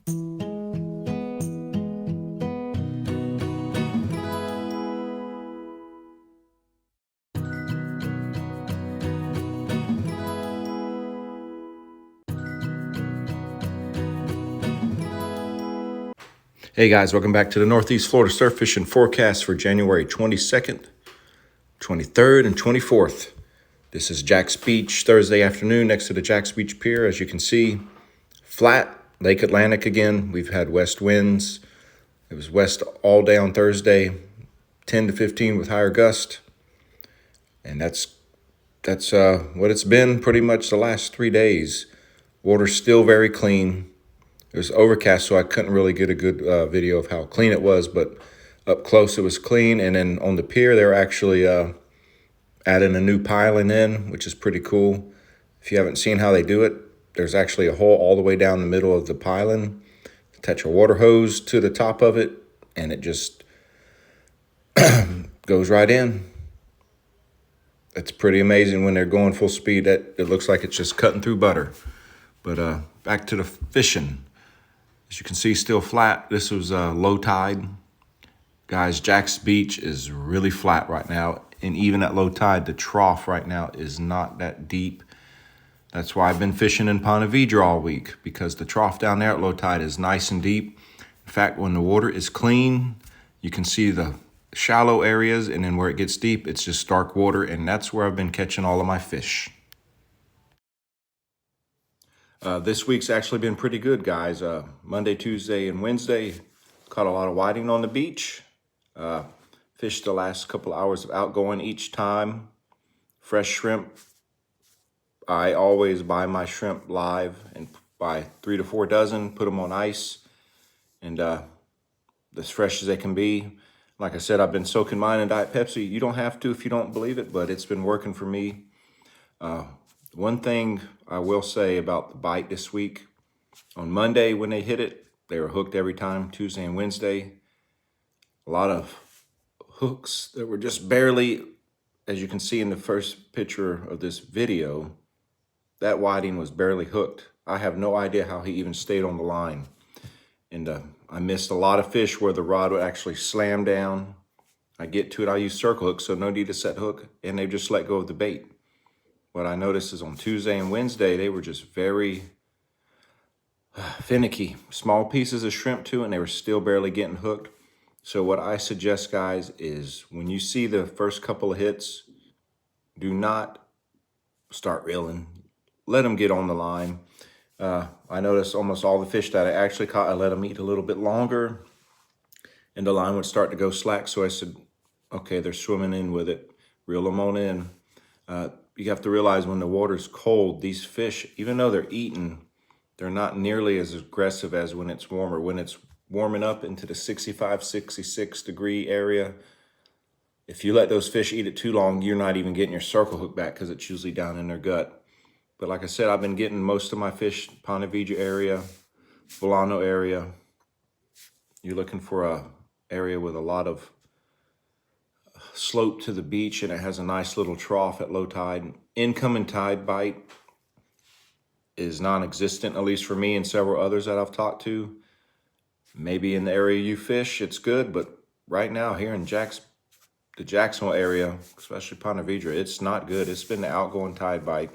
Hey guys, welcome back to the Northeast Florida Surf Fishing Forecast for January 22nd, 23rd, and 24th. This is Jack's Beach, Thursday afternoon next to the Jack's Beach Pier. As you can see, flat, Lake Atlantic again. We've had west winds. It was west all day on Thursday, 10 to 15 with higher gust. And that's what it's been pretty much the last 3 days. Water's still very clean. It was overcast, so I couldn't really get a good video of how clean it was, but up close it was clean. And then on the pier, they're actually adding a new piling in, which is pretty cool. If you haven't seen how they do it, there's actually a hole all the way down the middle of the piling. Attach a water hose to the top of it, and it just goes right in. It's pretty amazing when they're going full speed. It looks like it's just cutting through butter. But back to the fishing. As you can see, still flat. This was low tide. Guys, Jack's Beach is really flat right now. And even at low tide, the trough right now is not that deep. That's why I've been fishing in Ponte Vedra all week, because the trough down there at low tide is nice and deep. In fact, when the water is clean, you can see the shallow areas, and then where it gets deep, it's just dark water, and that's where I've been catching all of my fish. This week's actually been pretty good, guys. Monday, Tuesday, and Wednesday, caught a lot of whiting on the beach. Fished the last couple hours of Outgoing each time. Fresh shrimp. I always buy my shrimp live and buy 3 to 4 dozen, put them on ice, and as fresh as they can be. Like I said, I've been soaking mine in Diet Pepsi. You don't have to if you don't believe it, but it's been working for me. One thing I will say about the bite this week, on Monday when they hit it, they were hooked every time. Tuesday and Wednesday, a lot of hooks that were just barely, as you can see in the first picture of this video, that whiting was barely hooked. I have no idea how he even stayed on the line. And I missed a lot of fish where the rod would actually slam down. I get to it, I use circle hooks, so no need to set hook, and they just let go of the bait. What I noticed is on Tuesday and Wednesday, they were just very finicky. Small pieces of shrimp too, and they were still barely getting hooked. So what I suggest, guys, is when you see the first couple of hits, do not start reeling. Let them get on the line. I noticed almost all the fish that I actually caught, I let them eat a little bit longer, and the line would start to go slack. So I said, okay, they're swimming in with it. Reel them on in. You have to realize when the water's cold, these fish, even though they're eating, they're not nearly as aggressive as when it's warmer. When it's warming up into the 65, 66 degree area, if you let those fish eat it too long, you're not even getting your circle hook back because it's usually down in their gut. But like I said, I've been getting most of my fish, Ponte Vedra area, Volano area. You're looking for a area with a lot of slope to the beach, and it has a nice little trough at low tide. Incoming tide bite is non-existent, at least for me and several others that I've talked to. Maybe in the area you fish, it's good, but right now here in the Jacksonville area, especially Ponte Vedra, it's not good. It's been the outgoing tide bite.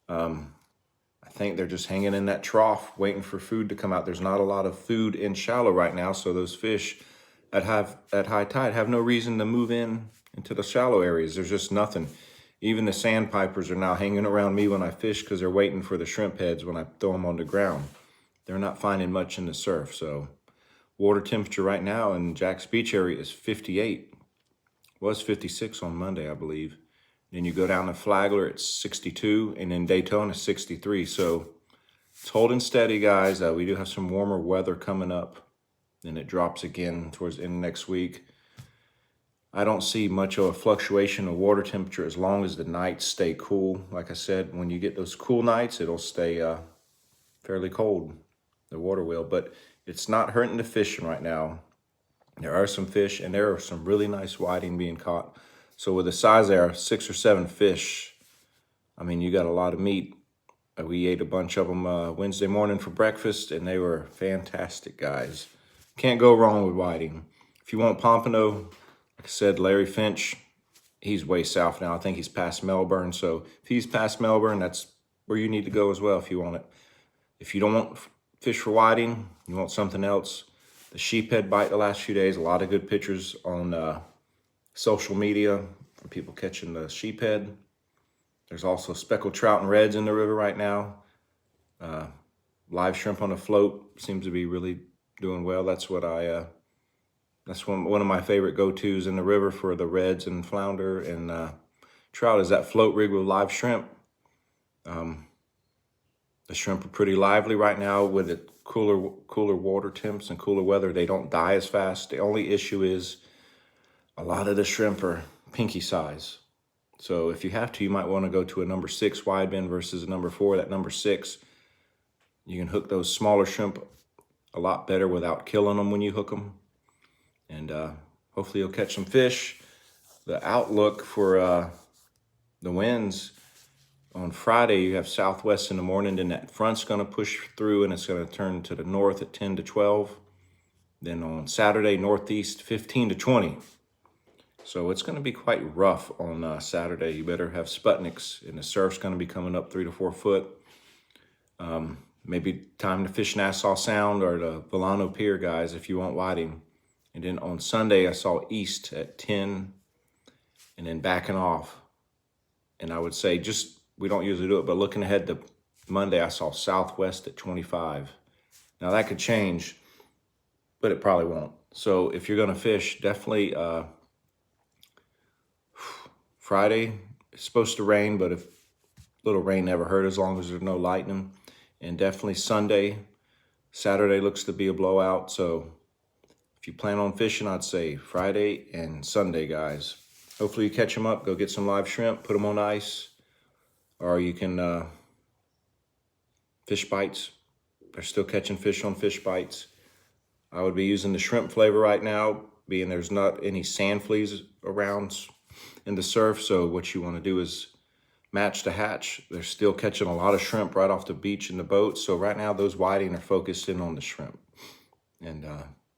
I think they're just hanging in that trough, waiting for food to come out. There's not a lot of food in shallow right now, so those fish at high tide have no reason to move into the shallow areas. There's just nothing. Even the sandpipers are now hanging around me when I fish because they're waiting for the shrimp heads when I throw them on the ground. They're not finding much in the surf. So water temperature right now in Jack's Beach area is 58. Was 56 on Monday, I believe. Then you go down to Flagler, it's 62, and then Daytona, 63. So it's holding steady, guys. We do have some warmer weather coming up. Then it drops again towards the end of next week. I don't see much of a fluctuation of water temperature as long as the nights stay cool. Like I said, when you get those cool nights, it'll stay fairly cold, the water will. But it's not hurting the fishing right now. There are some fish, and there are some really nice whiting being caught. So with the size there, 6 or 7 fish, I mean, you got a lot of meat. We ate a bunch of them Wednesday morning for breakfast, and they were fantastic, guys. Can't go wrong with whiting. If you want pompano, like I said, Larry Finch, he's way south now. I think he's past Melbourne. So if he's past Melbourne, that's where you need to go as well if you want it. If you don't want fish for whiting, you want something else. The sheephead bite the last few days, a lot of good pictures on social media from people catching the sheephead. There's also speckled trout and reds in the river right now. Live shrimp on a float seems to be really doing well. That's what that's one of my favorite go-tos in the river for the reds and flounder and trout is that float rig with live shrimp. The shrimp are pretty lively right now with the cooler water temps and cooler weather. They don't die as fast. The only issue is a lot of the shrimp are pinky size. So if you have to, you might want to go to a number 6 wide bin versus a number 4. That number 6, you can hook those smaller shrimp a lot better without killing them when you hook them. And hopefully you'll catch some fish. The outlook for the winds, on Friday you have southwest in the morning, then that front's going to push through and it's going to turn to the north at 10 to 12. Then on Saturday, northeast 15 to 20. So it's going to be quite rough on Saturday. You better have Sputniks, and the surf's going to be coming up 3 to 4 foot. Maybe time to fish Nassau Sound or the Volano Pier, guys, if you want whiting. And then on Sunday, I saw east at 10 and then backing off. And I would say we don't usually do it, but looking ahead to Monday, I saw southwest at 25. Now that could change, but it probably won't. So if you're going to fish, definitely Friday, it's supposed to rain, but if little rain never hurt as long as there's no lightning. And definitely Sunday. Saturday looks to be a blowout. So if you plan on fishing, I'd say Friday and Sunday, guys. Hopefully you catch them up. Go get some live shrimp, put them on ice. Or you can fish bites. They're still catching fish on fish bites. I would be using the shrimp flavor right now, being there's not any sand fleas around in the surf. So what you want to do is match the hatch. They're still catching a lot of shrimp right off the beach in the boat. So right now those whiting are focused in on the shrimp. And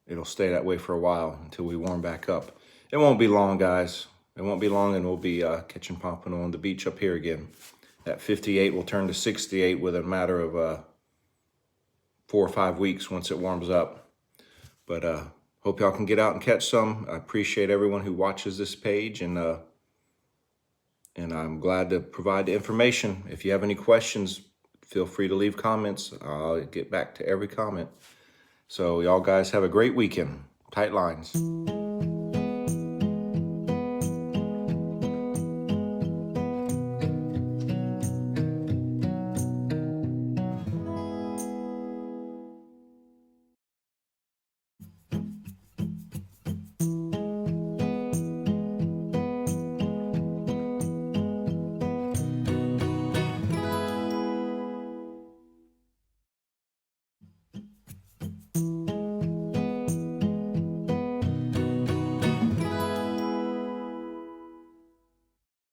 it'll stay that way for a while until we warm back up. It won't be long, guys. It won't be long and we'll be catching pompano on the beach up here again. That 58 will turn to 68 within a matter of 4 or 5 weeks once it warms up. But hope y'all can get out and catch some. I appreciate everyone who watches this page, and I'm glad to provide the information. If you have any questions, feel free to leave comments. I'll get back to every comment. So y'all guys have a great weekend. Tight lines.